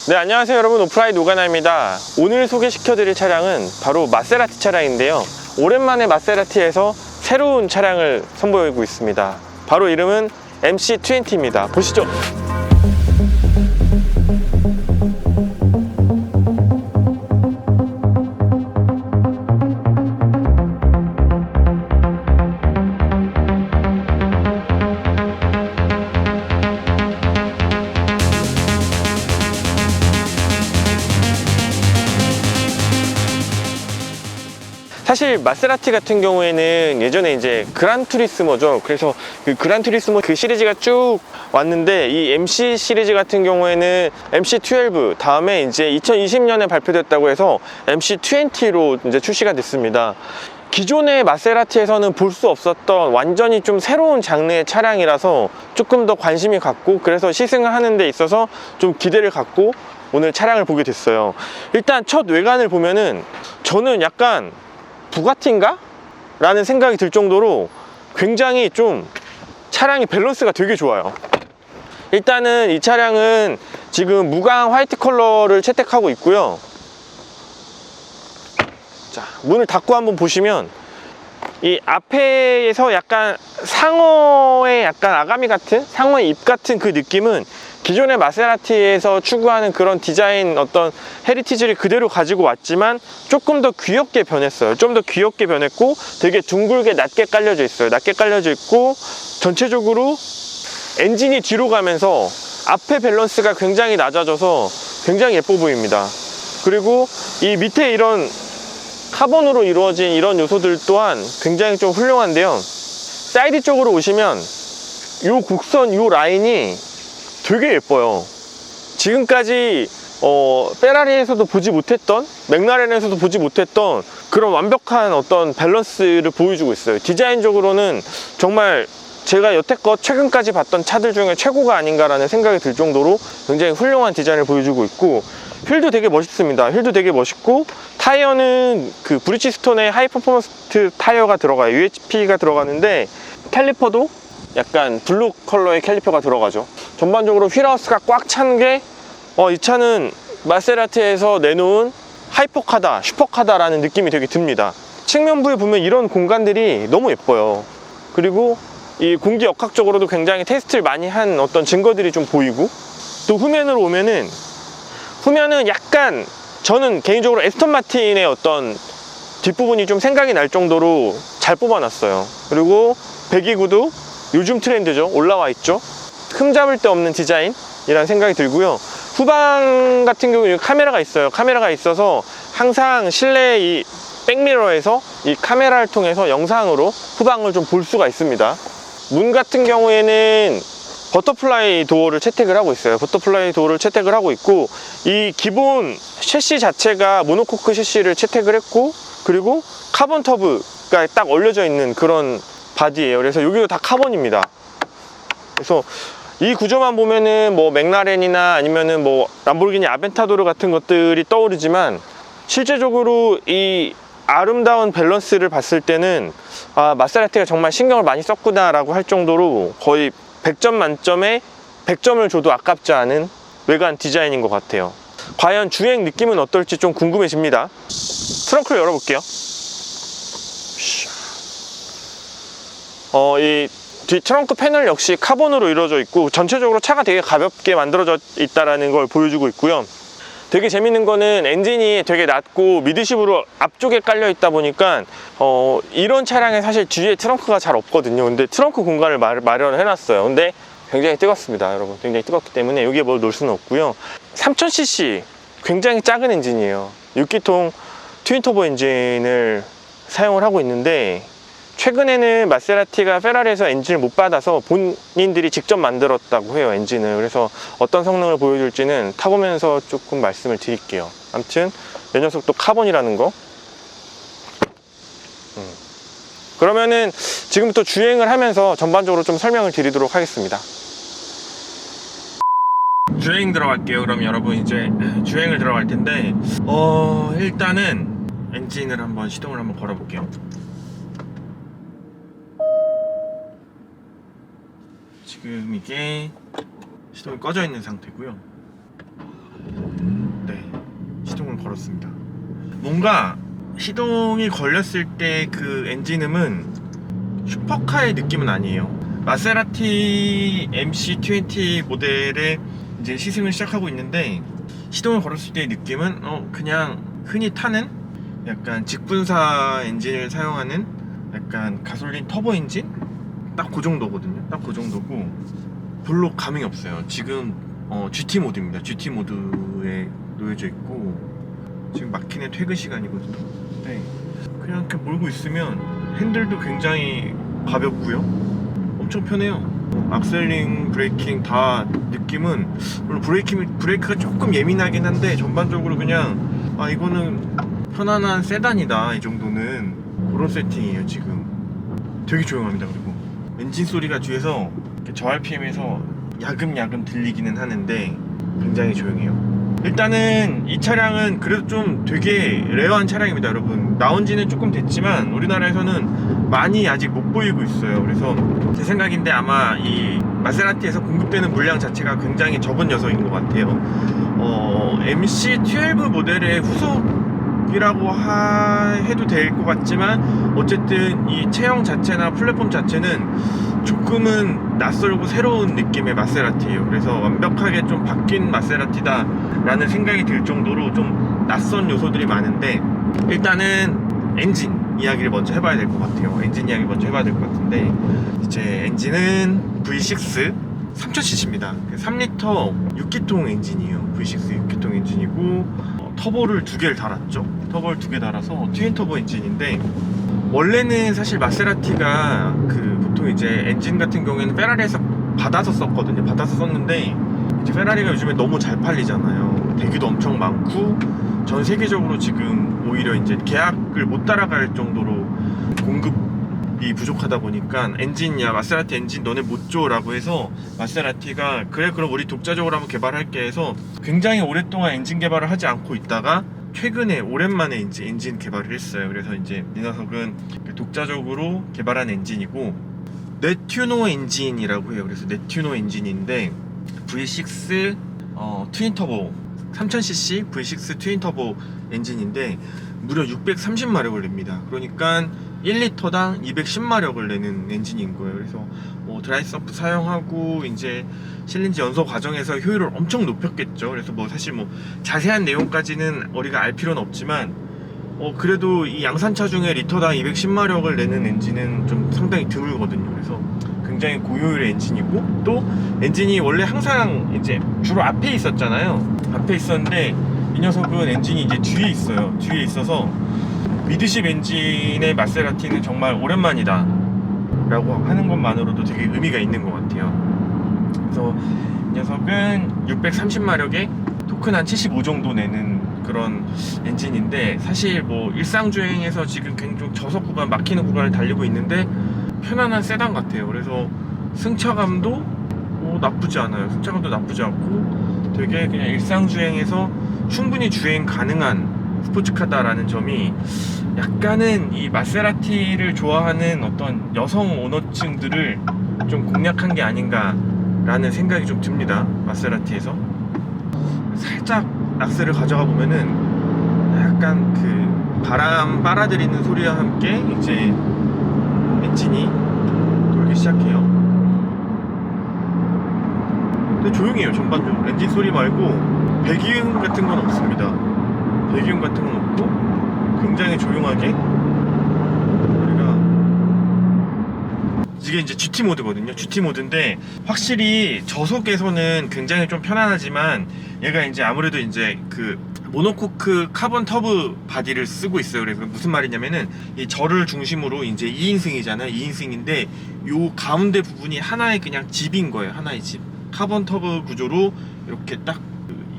네, 안녕하세요 여러분, 오프라이드 오가나입니다. 오늘 소개시켜드릴 차량은 바로 마세라티 차량인데요, 오랜만에 마세라티에서 새로운 차량을 선보이고 있습니다. 바로 이름은 MC20입니다. 보시죠. 사실 마세라티 같은 경우에는 예전에 이제 그란투리스모죠. 그래서 그 그란투리스모 그 시리즈가 쭉 왔는데, 이 MC 시리즈 같은 경우에는 MC12 다음에 이제 2020년에 발표됐다고 해서 MC20로 이제 출시가 됐습니다. 기존의 마세라티에서는 볼 수 없었던 완전히 좀 새로운 장르의 차량이라서 조금 더 관심이 갔고, 그래서 시승을 하는 데 있어서 좀 기대를 갖고 오늘 차량을 보게 됐어요. 일단 첫 외관을 보면은 저는 약간 부가티인가? 라는 생각이 들 정도로 굉장히 좀 차량이 밸런스가 되게 좋아요. 일단은 이 차량은 지금 무광 화이트 컬러를 채택하고 있고요. 자, 문을 닫고 한번 보시면 이 앞에서 약간 상어의 약간 아가미 같은, 상어의 입 같은 그 느낌은 기존의 마세라티에서 추구하는 그런 디자인 어떤 헤리티지를 그대로 가지고 왔지만 조금 더 귀엽게 변했어요. 좀 더 귀엽게 변했고 되게 둥글게 낮게 깔려져 있어요. 낮게 깔려져 있고 전체적으로 엔진이 뒤로 가면서 앞에 밸런스가 굉장히 낮아져서 굉장히 예뻐 보입니다. 그리고 이 밑에 이런 카본으로 이루어진 이런 요소들 또한 굉장히 좀 훌륭한데요, 사이드 쪽으로 오시면 요 곡선, 요 라인이 되게 예뻐요. 지금까지 페라리에서도 보지 못했던, 맥라렌에서도 보지 못했던 그런 완벽한 어떤 밸런스를 보여주고 있어요. 디자인적으로는 정말 제가 여태껏 최근까지 봤던 차들 중에 최고가 아닌가라는 생각이 들 정도로 굉장히 훌륭한 디자인을 보여주고 있고, 휠도 되게 멋있습니다. 휠도 되게 멋있고, 타이어는 그 브리지스톤의 하이 퍼포먼스 타이어가 들어가요. UHP가 들어가는데 캘리퍼도 약간 블루 컬러의 캘리퍼가 들어가죠. 전반적으로 휠하우스가 꽉 찬 게 이 차는 마세라티에서 내놓은 하이퍼카다, 슈퍼카다라는 느낌이 되게 듭니다. 측면부에 보면 이런 공간들이 너무 예뻐요. 그리고 이 공기역학적으로도 굉장히 테스트를 많이 한 어떤 증거들이 좀 보이고, 또 후면으로 오면은 후면은 약간 저는 개인적으로 에스턴 마틴의 어떤 뒷부분이 좀 생각이 날 정도로 잘 뽑아놨어요. 그리고 배기구도 요즘 트렌드죠. 올라와 있죠. 흠잡을 데 없는 디자인이라는 생각이 들고요. 후방 같은 경우에 카메라가 있어요. 카메라가 있어서 항상 실내 이 백미러에서 이 카메라를 통해서 영상으로 후방을 좀 볼 수가 있습니다. 문 같은 경우에는 버터플라이 도어를 채택을 하고 있어요. 버터플라이 도어를 채택을 하고 있고, 이 기본 셰시 자체가 모노코크 셰시를 채택을 했고, 그리고 카본 터브가 딱 올려져 있는 그런 바디예요. 그래서 여기도 다 카본입니다. 그래서 이 구조만 보면은 뭐 맥라렌이나 아니면은 뭐 람보르기니 아벤타도르 같은 것들이 떠오르지만, 실제적으로 이 아름다운 밸런스를 봤을 때는 마세라티가 정말 신경을 많이 썼구나 라고 할 정도로 거의 100점 만점에 100점을 줘도 아깝지 않은 외관 디자인인 것 같아요. 과연 주행 느낌은 어떨지 좀 궁금해집니다. 트렁크를 열어볼게요. 이 뒤 트렁크 패널 역시 카본으로 이루어져 있고, 전체적으로 차가 되게 가볍게 만들어져 있다는 걸 보여주고 있고요. 되게 재밌는 거는 엔진이 되게 낮고 미드십으로 앞쪽에 깔려 있다 보니까 이런 차량에 사실 뒤에 트렁크가 잘 없거든요. 근데 트렁크 공간을 마련을 해놨어요. 근데 굉장히 뜨겁습니다, 여러분. 굉장히 뜨겁기 때문에 여기에 뭘 놓을 수는 없고요. 3000cc 굉장히 작은 엔진이에요. 6기통 트윈터보 엔진을 사용을 하고 있는데, 최근에는 마세라티가 페라리에서 엔진을 못 받아서 본인들이 직접 만들었다고 해요, 엔진을. 그래서 어떤 성능을 보여줄지는 타보면서 조금 말씀을 드릴게요. 아무튼 이 녀석도 카본이라는 거. 그러면은 지금부터 주행을 하면서 전반적으로 좀 설명을 드리도록 하겠습니다. 주행 들어갈게요. 그럼 여러분 이제 주행을 들어갈 텐데, 일단은 엔진을 한번 시동을 한번 걸어볼게요. 지금 이게 시동이 꺼져 있는 상태고요. 그렇습니다. 뭔가 시동이 걸렸을 때 그 엔진음은 슈퍼카의 느낌은 아니에요. 마세라티 MC20 모델의 이제 시승을 시작하고 있는데, 시동을 걸었을 때의 느낌은 그냥 흔히 타는 약간 직분사 엔진을 사용하는 약간 가솔린 터보 엔진? 딱 그 정도거든요. 딱 그 정도고 별로 감흥이 없어요. 지금 GT 모드입니다. GT 모드에 놓여져 있고, 지금 막힌의 퇴근 시간이거든요. 네. 그냥 이렇게 몰고 있으면 핸들도 굉장히 가볍고요. 엄청 편해요. 악셀링, 브레이킹 다 느낌은, 물론 브레이크가 조금 예민하긴 한데 전반적으로 그냥 이거는 편안한 세단이다, 이 정도는. 그런 세팅이에요. 지금 되게 조용합니다. 그리고 엔진 소리가 뒤에서 저 RPM에서 야금야금 들리기는 하는데 굉장히 조용해요. 일단은 이 차량은 그래도 좀 되게 레어한 차량입니다. 여러분, 나온 지는 조금 됐지만 우리나라에서는 많이 아직 못 보이고 있어요. 그래서 제 생각인데 아마 이 마세라티에서 공급되는 물량 자체가 굉장히 적은 녀석인 것 같아요. MC12 모델의 후속이라고 해도 될 것 같지만, 어쨌든 이 체형 자체나 플랫폼 자체는 조금은 낯설고 새로운 느낌의 마세라티예요. 그래서 완벽하게 좀 바뀐 마세라티다 라는 생각이 들 정도로 좀 낯선 요소들이 많은데, 일단은 엔진 이야기를 먼저 해봐야 될 것 같아요. 엔진 이야기 먼저 해봐야 될 것 같은데, 이제 엔진은 V6 3000cc입니다 3리터 6기통 엔진이에요. V6 6기통 엔진이고, 터보를 2개를 달았죠. 터보를 2개 달아서 트윈 터보 엔진인데, 원래는 사실 마세라티가 보통 이제 엔진 같은 경우에는 페라리에서 받아서 썼거든요. 받아서 썼는데, 이제 페라리가 요즘에 너무 잘 팔리잖아요. 대기도 엄청 많고 전 세계적으로 지금 오히려 이제 계약을 못 따라갈 정도로 공급이 부족하다 보니까, 엔진이야 마세라티 엔진 너네 못 줘라고 해서 마세라티가 그래 그럼 우리 독자적으로 한번 개발할게 해서 굉장히 오랫동안 엔진 개발을 하지 않고 있다가 최근에 오랜만에 이제 엔진 개발을 했어요. 그래서 이제 이 녀석은 독자적으로 개발한 엔진이고, 네튜노 엔진이라고 해요. 그래서 네튜노 엔진인데 V6 트윈 터보 3000cc V6 트윈 터보 엔진인데 무려 630마력을 냅니다. 그러니까 1리터당 210마력을 내는 엔진인 거예요. 그래서 드라이 서프 사용하고 이제 실린지 연소 과정에서 효율을 엄청 높였겠죠. 그래서 사실 자세한 내용까지는 우리가 알 필요는 없지만, 그래도 이 양산차 중에 리터당 210마력을 내는 엔진은 좀 상당히 드물거든요. 그래서 굉장히 고효율의 엔진이고, 또 엔진이 원래 항상 이제 주로 앞에 있었잖아요. 앞에 있었는데 이 녀석은 엔진이 이제 뒤에 있어요. 뒤에 있어서 미드십 엔진의 마세라티는 정말 오랜만이다 라고 하는 것만으로도 되게 의미가 있는 것 같아요. 그래서 이 녀석은 630마력에 토크는 한 75 정도 내는 그런 엔진인데, 사실 일상 주행에서 지금 굉장히 저속 구간, 막히는 구간을 달리고 있는데 편안한 세단 같아요. 그래서 승차감도 나쁘지 않아요. 승차감도 나쁘지 않고 되게 그냥 일상 주행에서 충분히 주행 가능한 스포츠카다라는 점이 약간은 이 마세라티를 좋아하는 어떤 여성 오너층들을 좀 공략한 게 아닌가 라는 생각이 좀 듭니다. 마세라티에서 살짝 악셀을 가져가 보면은 약간 바람 빨아들이는 소리와 함께 이제 엔진이 돌기 시작해요. 근데 조용해요. 전반적으로 엔진 소리 말고 배기음 같은 건 없습니다. 배기음 같은 건 없고 굉장히 조용하게, 이게 이제 GT 모드거든요. GT 모드인데 확실히 저속에서는 굉장히 좀 편안하지만, 얘가 이제 아무래도 이제 모노코크 카본 터브 바디를 쓰고 있어요. 그래서 무슨 말이냐면은 이 절을 중심으로 이제 2인승이잖아요. 2인승인데 요 가운데 부분이 하나의 그냥 집인 거예요. 하나의 집. 카본 터브 구조로 이렇게 딱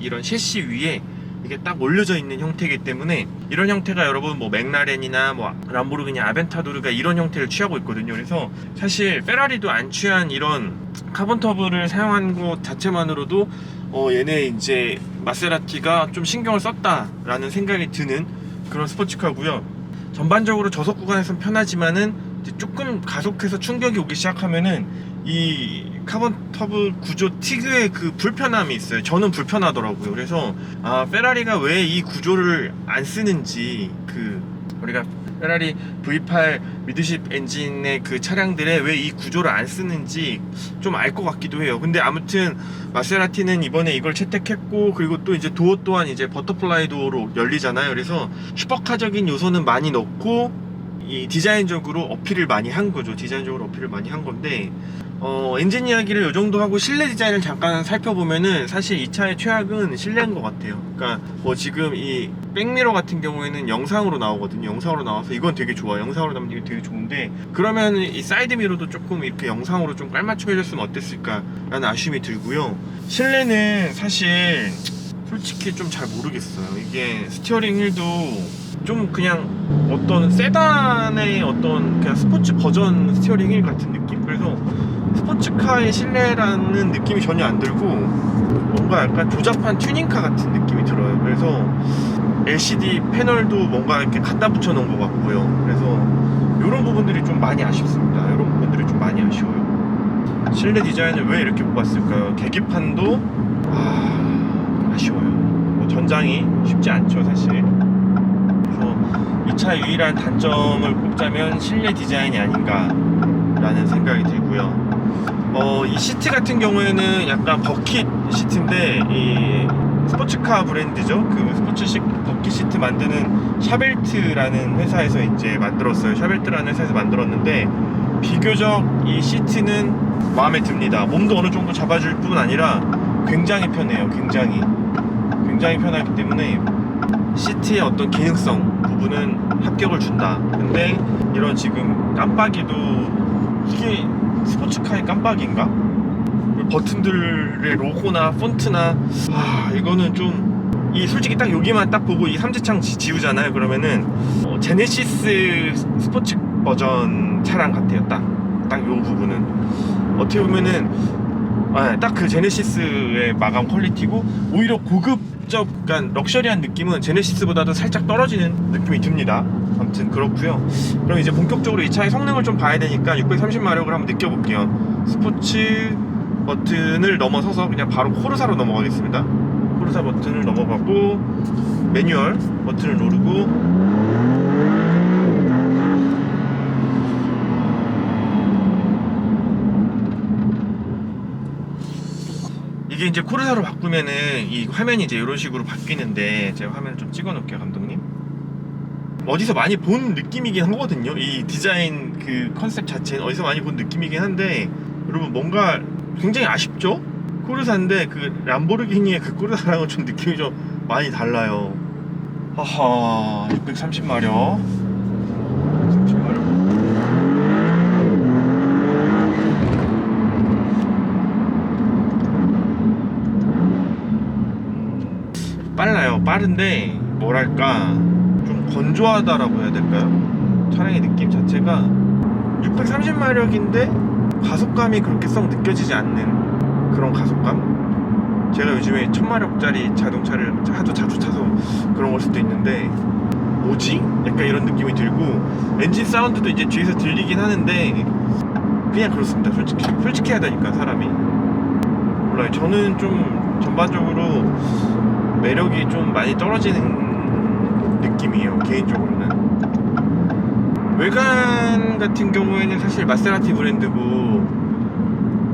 이런 셰시 위에 이게 딱 올려져 있는 형태이기 때문에, 이런 형태가 여러분 맥라렌이나 람보르기니 아벤타도르가 이런 형태를 취하고 있거든요. 그래서 사실 페라리도 안 취한 이런 카본 터브를 사용한 것 자체만으로도 얘네 이제 마세라티가 좀 신경을 썼다라는 생각이 드는 그런 스포츠카고요. 전반적으로 저속 구간에선 편하지만은 이제 조금 가속해서 충격이 오기 시작하면은 이 카본 터보 구조 특유의 그 불편함이 있어요. 저는 불편하더라고요. 그래서 페라리가 왜 이 구조를 안 쓰는지, 우리가 페라리 V8 미드십 엔진의 그 차량들에 왜 이 구조를 안 쓰는지 좀 알 것 같기도 해요. 근데 아무튼 마세라티는 이번에 이걸 채택했고, 그리고 또 이제 도어 또한 이제 버터플라이 도어로 열리잖아요. 그래서 슈퍼카적인 요소는 많이 넣고 이 디자인적으로 어필을 많이 한 거죠. 디자인적으로 어필을 많이 한 건데, 엔진 이야기를 요 정도 하고 실내 디자인을 잠깐 살펴보면은 사실 이 차의 최악은 실내인 것 같아요. 그러니까 뭐 지금 이 백미러 같은 경우에는 영상으로 나오거든요. 영상으로 나와서 이건 되게 좋아요. 영상으로 나오면 이게 되게 좋은데, 그러면 이 사이드 미러도 조금 이렇게 영상으로 좀 깔맞춤 해줬으면 어땠을까 라는 아쉬움이 들고요. 실내는 사실 솔직히 좀 잘 모르겠어요. 이게 스티어링 휠도 좀 그냥 어떤 세단의 어떤 그냥 스포츠 버전 스티어링 휠 같은 느낌? 그래서 스포츠카의 실내라는 느낌이 전혀 안 들고 뭔가 약간 조잡한 튜닝카 같은 느낌이 들어요. 그래서 LCD 패널도 뭔가 이렇게 갖다 붙여 놓은 것 같고요. 그래서 이런 부분들이 좀 많이 아쉽습니다. 이런 부분들이 좀 많이 아쉬워요. 실내 디자인을 왜 이렇게 못 봤을까요? 계기판도 아쉬워요. 뭐 전장이 쉽지 않죠, 사실. 그래서 이 차의 유일한 단점을 꼽자면 실내 디자인이 아닌가 라는 생각이 들고요. 이 시트 같은 경우에는 약간 버킷 시트인데, 이 스포츠카 브랜드죠. 그 버킷 시트 만드는 샤벨트라는 회사에서 이제 만들었어요. 샤벨트라는 회사에서 만들었는데, 비교적 이 시트는 마음에 듭니다. 몸도 어느 정도 잡아줄 뿐 아니라 굉장히 편해요. 굉장히 편하기 때문에 시트의 어떤 기능성 부분은 합격을 준다. 근데 이런 지금 깜빡이도, 이게 스포츠카의 깜빡인가? 버튼들의 로고나 폰트나 이거는 좀, 이 솔직히 딱 여기만 딱 보고 이 삼지창 지우잖아요. 그러면은 제네시스 스포츠 버전 차량 같아요. 딱 요 부분은 어떻게 보면은 딱 그 제네시스의 마감 퀄리티고, 오히려 고급적, 그러니까 럭셔리한 느낌은 제네시스보다도 살짝 떨어지는 느낌이 듭니다. 아무튼 그렇고요. 그럼 이제 본격적으로 이 차의 성능을 좀 봐야 되니까 630마력을 한번 느껴볼게요. 스포츠 버튼을 넘어서서 그냥 바로 코르사로 넘어가겠습니다. 코르사 버튼을 넘어가고 매뉴얼 버튼을 누르고, 이게 이제 코르사로 바꾸면은 이 화면이 이제 이런 식으로 바뀌는데, 제가 화면을 좀 찍어 놓을게요, 감독님. 어디서 많이 본 느낌이긴 하거든요. 이 디자인 그 컨셉 자체는 어디서 많이 본 느낌이긴 한데, 여러분 뭔가 굉장히 아쉽죠? 코르사인데 그 람보르기니의 그 코르사랑은 좀 느낌이 좀 많이 달라요. 하하, 630마력. 빨라요. 빠른데 뭐랄까 좀 건조하다라고 해야 될까요? 차량의 느낌 자체가 630마력인데 가속감이 그렇게 썩 느껴지지 않는 그런 가속감? 제가 요즘에 1000마력짜리 자동차를 하도 자주 타서 그런 걸 수도 있는데, 뭐지? 약간 이런 느낌이 들고, 엔진 사운드도 이제 뒤에서 들리긴 하는데 그냥 그렇습니다. 솔직히 해야 되니까 사람이. 몰라요. 저는 좀 전반적으로 매력이 좀 많이 떨어지는 느낌이에요, 개인적으로는. 외관 같은 경우에는 사실 마세라티 브랜드고,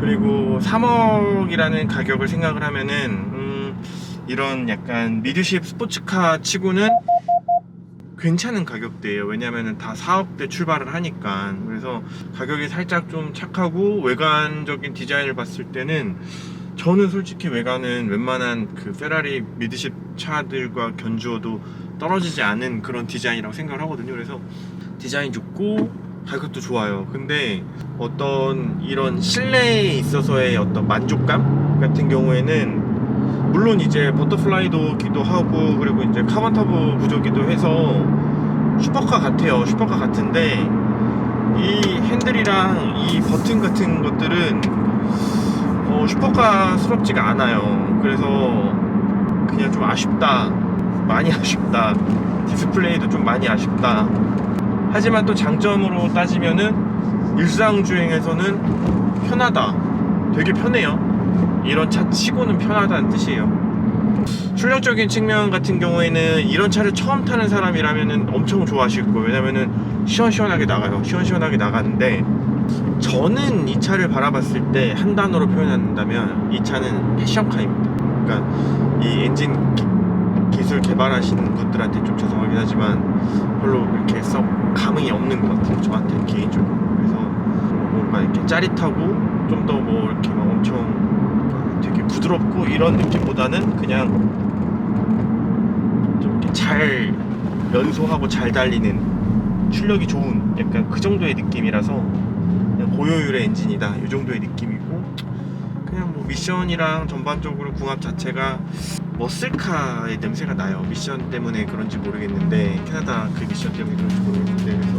그리고 3억이라는 가격을 생각을 하면은 이런 약간 미드십 스포츠카 치고는 괜찮은 가격대예요. 왜냐면은 다 4억대 출발을 하니까. 그래서 가격이 살짝 좀 착하고, 외관적인 디자인을 봤을 때는 저는 솔직히 외관은 웬만한 그 페라리 미드십 차들과 견주어도 떨어지지 않은 그런 디자인이라고 생각을 하거든요. 그래서 디자인 좋고 가격도 좋아요. 근데 어떤 이런 실내에 있어서의 어떤 만족감 같은 경우에는, 물론 이제 버터플라이도기도 하고, 그리고 이제 카본 터보 구조기도 해서 슈퍼카 같아요. 슈퍼카 같은데, 이 핸들이랑 이 버튼 같은 것들은 슈퍼카스럽지가 않아요. 그래서 그냥 좀 아쉽다, 많이 아쉽다. 디스플레이도 좀 많이 아쉽다. 하지만 또 장점으로 따지면은 일상주행에서는 편하다, 되게 편해요. 이런 차 치고는 편하다는 뜻이에요. 출력적인 측면 같은 경우에는 이런 차를 처음 타는 사람이라면 엄청 좋아하실 거예요. 왜냐면은 시원시원하게 나가요. 시원시원하게 나가는데, 저는 이 차를 바라봤을 때 한 단어로 표현한다면 이 차는 패션카입니다. 그러니까 이 엔진 기술 개발하시는 분들한테 좀 죄송하긴 하지만 별로 이렇게 썩 감흥이 없는 것 같아요, 저한테 개인적으로. 그래서 뭔가 이렇게 짜릿하고 좀 더 뭐 이렇게 막 엄청 되게 부드럽고 이런 느낌보다는 그냥 좀 이렇게 잘 연소하고 잘 달리는, 출력이 좋은 약간 그 정도의 느낌이라서 그냥 고효율의 엔진이다 이 정도의 느낌이고, 그냥 뭐 미션이랑 전반적으로 궁합 자체가 머슬카의 냄새가 나요. 미션 때문에 그런지 모르겠는데, 캐나다 그 미션 때문에 그런지 모르겠는데, 그래서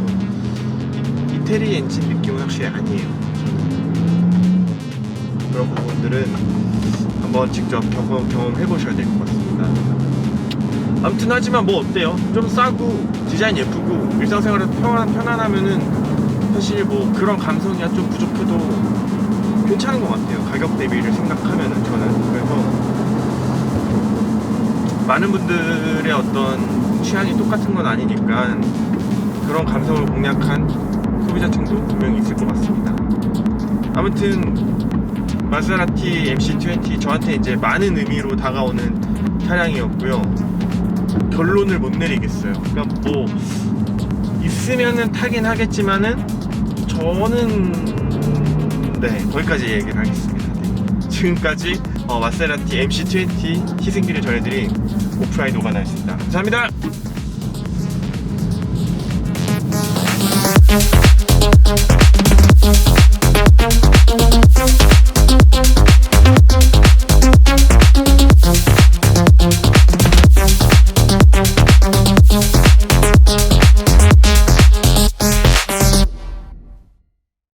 이태리 엔진 느낌은 확실히 아니에요. 그런 부분들은 한번 직접 경험해 보셔야 될 것 같습니다. 아무튼 하지만 뭐 어때요? 좀 싸고 디자인 예쁘고 일상생활에서 편안하면은 사실 뭐 그런 감성이야 좀 부족해도 괜찮은 것 같아요. 가격 대비를 생각하면은. 저는 그래서 많은 분들의 어떤 취향이 똑같은 건 아니니까 그런 감성을 공략한 소비자층도 분명히 있을 것 같습니다. 아무튼 마세라티 MC20 저한테 이제 많은 의미로 다가오는 차량이었고요. 결론을 못 내리겠어요. 그러니까 뭐 있으면은 타긴 하겠지만은 저는 네, 거기까지 얘기를 하겠습니다. 네. 지금까지 마세라티 MC20 희생기를 전해드린 오프라이드 오가나였습니다. 감사합니다.